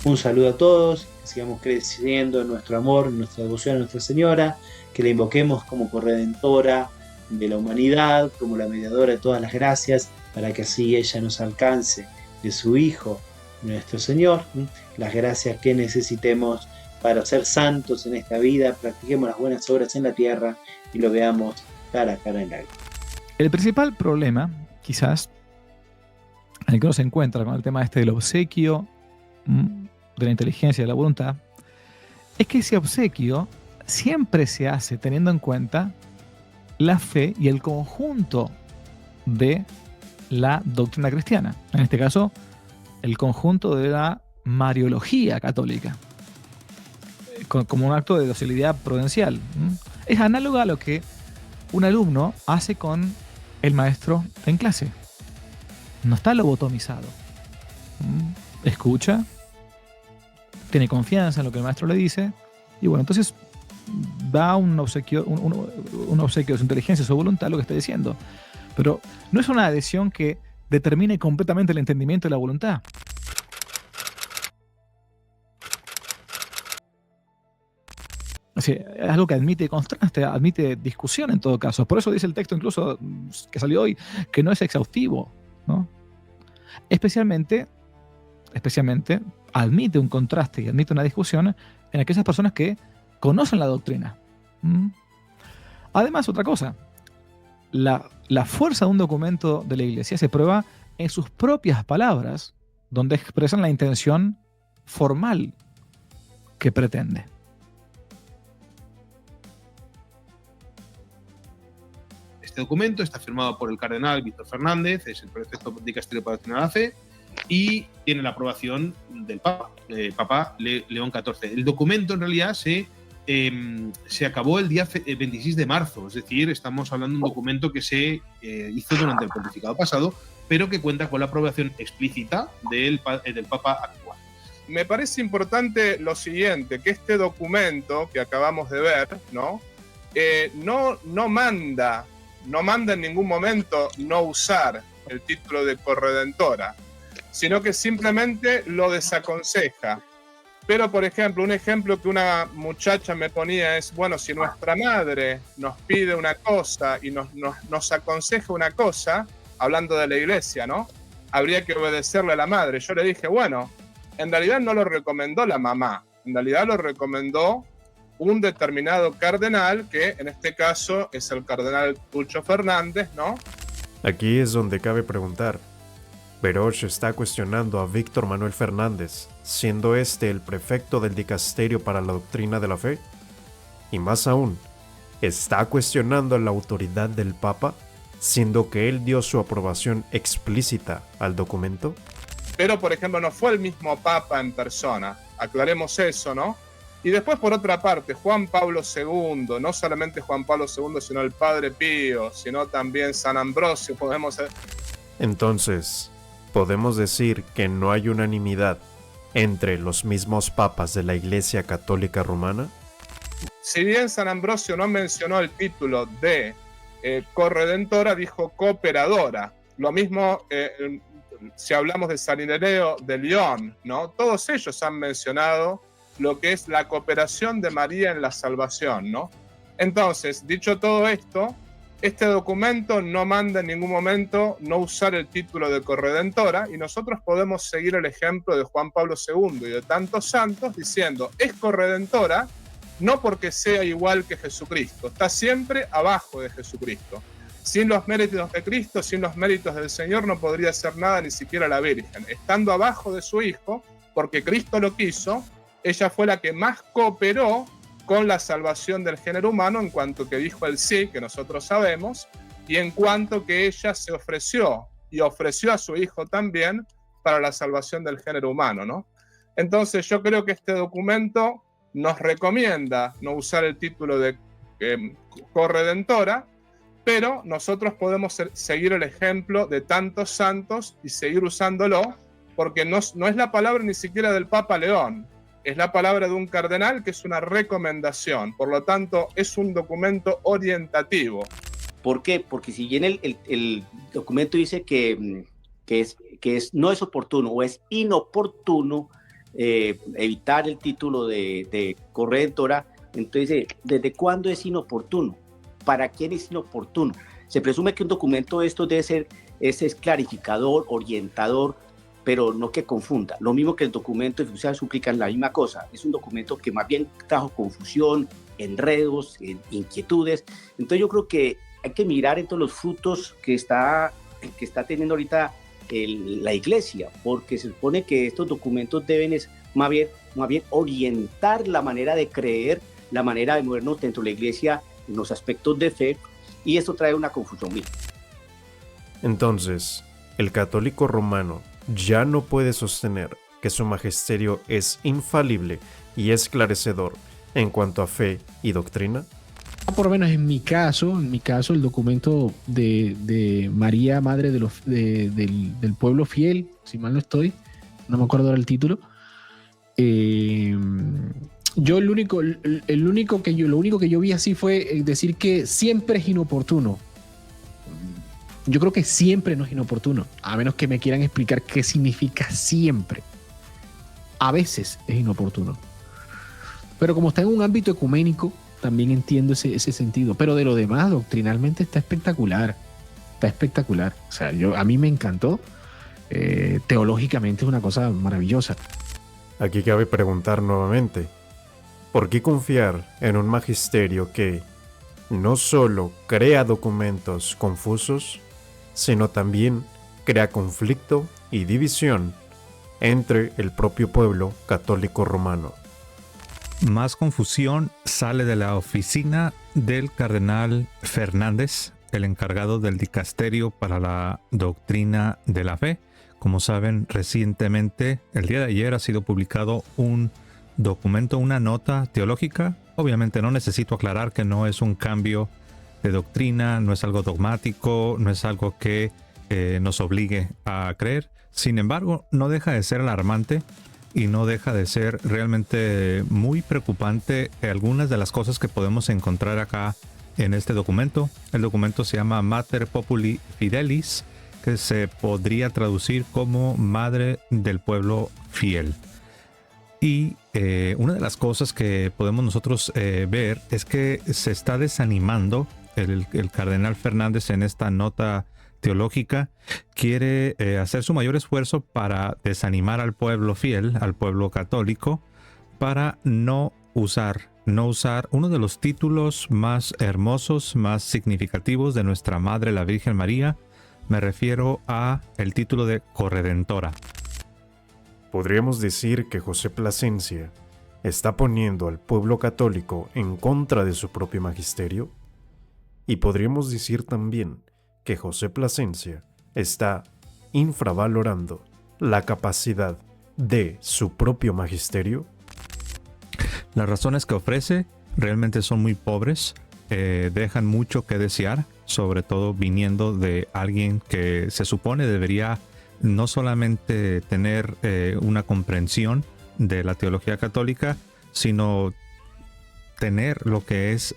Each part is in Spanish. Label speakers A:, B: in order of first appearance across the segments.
A: Un saludo a todos, que sigamos creciendo en nuestro amor, en nuestra devoción a Nuestra Señora, que la invoquemos como corredentora de la humanidad, como la mediadora de todas las gracias, para que así ella nos alcance de su Hijo, nuestro Señor, las gracias que necesitemos para ser santos en esta vida, practiquemos las buenas obras en la tierra y lo veamos cara a cara en la vida.
B: El principal problema, quizás, en el que uno se encuentra con el tema este del obsequio, de la inteligencia y de la voluntad, es que ese obsequio siempre se hace teniendo en cuenta la fe y el conjunto de la doctrina cristiana. En este caso, el conjunto de la Mariología católica, como un acto de docilidad prudencial. Es análogo a lo que un alumno hace con el maestro en clase. No está lobotomizado. Escucha, tiene confianza en lo que el maestro le dice, y bueno, entonces da un obsequio, un obsequio de su inteligencia, de su voluntad, lo que está diciendo. Pero no es una adhesión que determine completamente el entendimiento de la voluntad. Es algo que admite contraste, admite discusión en todo caso. Por eso dice el texto incluso que salió hoy, que no es exhaustivo, ¿no? Especialmente admite un contraste y admite una discusión en aquellas personas que conocen la doctrina. Además, otra cosa, la fuerza de un documento de la Iglesia se prueba en sus propias palabras, donde expresan la intención formal que pretende.
C: Este documento está firmado por el cardenal Víctor Fernández, es el prefecto dicasterio para la doctrina de la fe, y tiene la aprobación del Papa León XIV. El documento en realidad se acabó el día 26 de marzo, es decir, estamos hablando de un documento que se hizo durante el pontificado pasado, pero que cuenta con la aprobación explícita del Papa actual.
D: Me parece importante lo siguiente, que este documento que acabamos de ver, ¿no? No manda en ningún momento no usar el título de corredentora, sino que simplemente lo desaconseja. Pero, por ejemplo, un ejemplo que una muchacha me ponía es, bueno, si nuestra madre nos pide una cosa y nos aconseja una cosa, hablando de la iglesia, ¿no? Habría que obedecerle a la madre. Yo le dije, bueno, en realidad no lo recomendó la mamá, en realidad lo recomendó un determinado cardenal, que en este caso es el cardenal Tucho Fernández, ¿no?
E: Aquí es donde cabe preguntar. Verosh está cuestionando a Víctor Manuel Fernández, siendo este el prefecto del dicasterio para la doctrina de la fe. Y más aún, ¿está cuestionando la autoridad del Papa, siendo que él dio su aprobación explícita al documento?
D: Pero, por ejemplo, no fue el mismo Papa en persona. Aclaremos eso, ¿no? Y después, por otra parte, Juan Pablo II, no solamente Juan Pablo II, sino el Padre Pío, sino también San Ambrosio,
E: Entonces, ¿podemos decir que no hay unanimidad entre los mismos papas de la Iglesia Católica Romana?
D: Si bien San Ambrosio no mencionó el título de corredentora, dijo cooperadora. Lo mismo si hablamos de San Ireneo de León, ¿no? Todos ellos han mencionado lo que es la cooperación de María en la salvación, ¿no? Entonces, dicho todo esto, este documento no manda en ningún momento no usar el título de corredentora, y nosotros podemos seguir el ejemplo de Juan Pablo II y de tantos santos diciendo, es corredentora no porque sea igual que Jesucristo, está siempre abajo de Jesucristo. Sin los méritos de Cristo, sin los méritos del Señor, no podría hacer nada ni siquiera la Virgen. Estando abajo de su Hijo, porque Cristo lo quiso, ella fue la que más cooperó con la salvación del género humano, en cuanto que dijo el sí, que nosotros sabemos, y en cuanto que ella se ofreció, y ofreció a su Hijo también, para la salvación del género humano, ¿no? Entonces yo creo que este documento nos recomienda no usar el título de corredentora, pero nosotros podemos seguir el ejemplo de tantos santos y seguir usándolo, porque no es la palabra ni siquiera del Papa León, es la palabra de un cardenal, que es una recomendación. Por lo tanto, es un documento orientativo.
A: ¿Por qué? Porque si bien el documento dice que no es oportuno o es inoportuno
F: evitar el título de corredentora. Entonces, ¿desde cuándo es inoportuno? ¿Para quién es inoportuno? Se presume que un documento de estos debe ser es clarificador, orientador, pero no que confunda. Lo mismo que el documento de fiducia súplica es la misma cosa. Es un documento que más bien trajo confusión, enredos, inquietudes. Entonces yo creo que hay que mirar en todos los frutos que está teniendo ahorita la iglesia, porque se supone que estos documentos deben más bien orientar la manera de creer, la manera de movernos dentro de la iglesia en los aspectos de fe, y esto trae una confusión.
E: Entonces, el católico romano ya no puede sostener que su magisterio es infalible y esclarecedor en cuanto a fe y doctrina.
G: Por lo menos en mi caso, el documento de María, Madre del Pueblo Fiel, si mal no estoy, no me acuerdo ahora el título. Yo lo único que yo vi así fue decir que siempre es inoportuno. Yo creo que siempre no es inoportuno, a menos que me quieran explicar qué significa siempre. A veces es inoportuno. Pero como está en un ámbito ecuménico, también entiendo ese sentido. Pero de lo demás, doctrinalmente está espectacular. Está espectacular. O sea, a mí me encantó. Teológicamente es una cosa maravillosa.
E: Aquí cabe preguntar nuevamente, ¿por qué confiar en un magisterio que no solo crea documentos confusos, sino también crea conflicto y división entre el propio pueblo católico romano?
H: Más confusión sale de la oficina del cardenal Fernández, el encargado del dicasterio para la doctrina de la fe. Como saben, recientemente, el día de ayer, ha sido publicado un documento, una nota teológica. Obviamente no necesito aclarar que no es un cambio de doctrina, no es algo dogmático, no es algo que nos obligue a creer. Sin embargo, no deja de ser alarmante y no deja de ser realmente muy preocupante algunas de las cosas que podemos encontrar acá en este documento. El documento se llama Mater Populi Fidelis, que se podría traducir como Madre del Pueblo Fiel. Y una de las cosas que podemos nosotros ver es que se está desanimando el cardenal Fernández en esta nota teológica. Quiere hacer su mayor esfuerzo para desanimar al pueblo fiel, al pueblo católico, para no usar uno de los títulos más hermosos, más significativos de nuestra Madre, la Virgen María. Me refiero a el título de corredentora.
E: Podríamos decir que José Plasencia está poniendo al pueblo católico en contra de su propio magisterio. Y podríamos decir también que José Plasencia está infravalorando la capacidad de su propio magisterio.
H: Las razones que ofrece realmente son muy pobres, dejan mucho que desear, sobre todo viniendo de alguien que se supone debería no solamente tener una comprensión de la teología católica, sino tener lo que es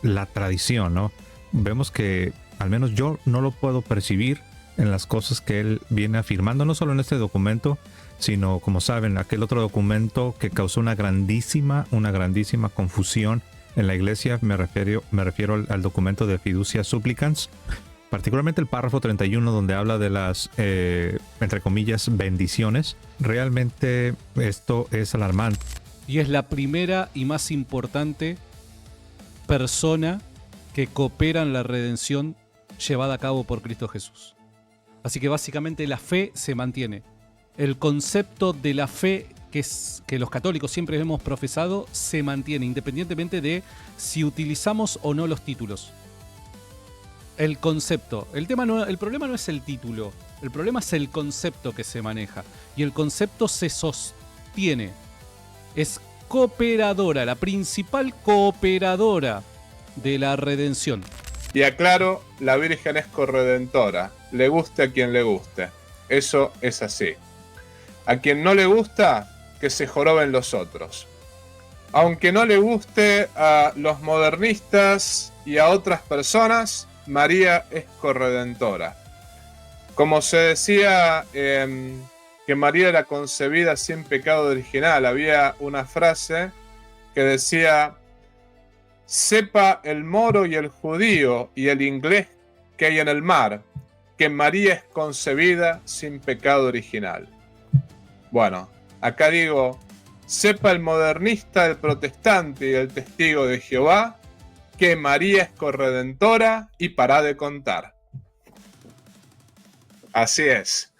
H: la tradición, ¿no? Vemos que al menos yo no lo puedo percibir en las cosas que él viene afirmando, no solo en este documento, sino, como saben, aquel otro documento que causó una grandísima confusión en la iglesia. Me refiero al documento de Fiducia Supplicans, particularmente el párrafo 31, donde habla de las, entre comillas, bendiciones. Realmente esto es alarmante.
I: Y es la primera y más importante persona que coopera en la redención llevada a cabo por Cristo Jesús. Así que básicamente la fe se mantiene. El concepto de la fe que los católicos siempre hemos profesado se mantiene, independientemente de si utilizamos o no los títulos. El concepto. El problema no es el título. El problema es el concepto que se maneja. Y el concepto se sostiene. Es cooperadora, la principal cooperadora de la redención.
D: Y aclaro, la Virgen es corredentora. Le guste a quien le guste. Eso es así. A quien no le gusta, que se joroben los otros. Aunque no le guste a los modernistas y a otras personas, María es corredentora. Como se decía en que María era concebida sin pecado original. Había una frase que decía: sepa el moro y el judío y el inglés que hay en el mar, que María es concebida sin pecado original. Bueno, acá digo, sepa el modernista, el protestante y el testigo de Jehová, que María es corredentora y para de contar. Así es.